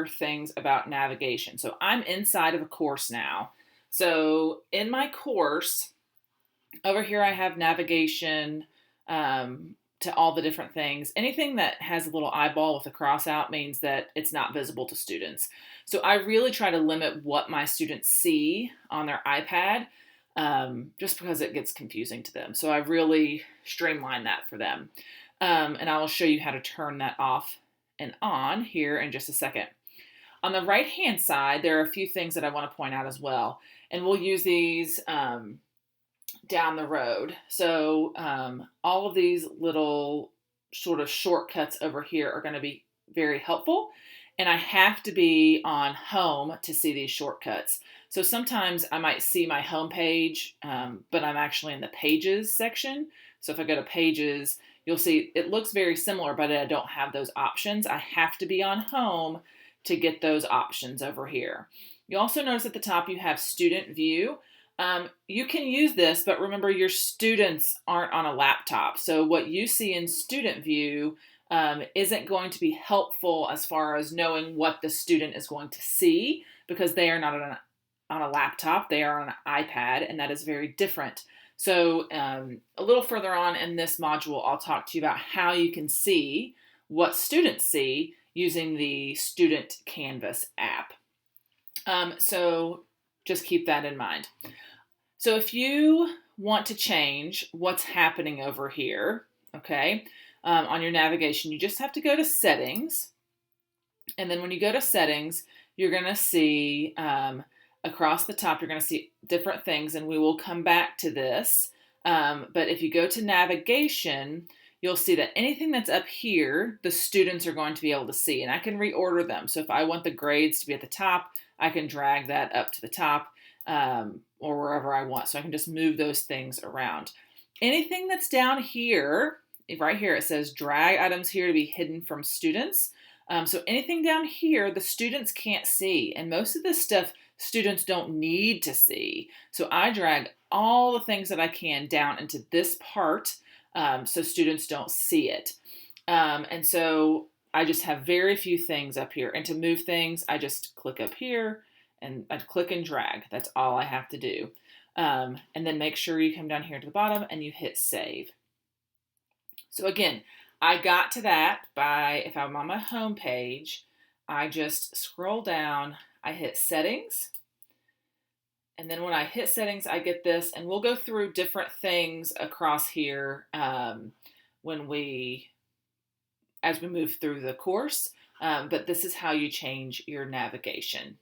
share things about navigation. So I'm inside of a course now. So in my course, over here I have navigation to all the different things. Anything that has a little eyeball with a cross out means that it's not visible to students. So I really try to limit what my students see on their iPad just because it gets confusing to them. So I really streamline that for them. And I will show you how to turn that off and on here in just a second. On the right hand side, there are a few things that I want to point out as well. And we'll use these down the road. So all of these little sort of shortcuts over here are going to be very helpful. And I have to be on home to see these shortcuts. So sometimes I might see my home page, but I'm actually in the pages section. So if I go to pages, you'll see it looks very similar, but I don't have those options. I have to be on home to get those options over here. You also notice at the top you have student view. You can use this, but remember your students aren't on a laptop. So what you see in student view isn't going to be helpful as far as knowing what the student is going to see because they are not on a laptop, they are on an iPad, and that is very different. So a little further on in this module, I'll talk to you about how you can see what students see using the Student Canvas app. So just keep that in mind. So if you want to change what's happening over here, okay, on your navigation, you just have to go to settings. And then when you go to settings, you're going to see across the top, you're going to see different things, and we will come back to this. But if you go to navigation, you'll see that anything that's up here, the students are going to be able to see, and I can reorder them. So if I want the grades to be at the top, I can drag that up to the top or wherever I want. So I can just move those things around. Anything that's down here, right here, it says drag items here to be hidden from students. So anything down here, the students can't see. And most of this stuff, students don't need to see. So I drag all the things that I can down into this part so students don't see it. And so I just have very few things up here. And to move things, I just click up here and I click and drag. That's all I have to do. And then make sure you come down here to the bottom and you hit save. So again, I got to that by, if I'm on my home page, I just scroll down, I hit settings. And then when I hit settings, I get this, and we'll go through different things across here as we move through the course. But this is how you change your navigation.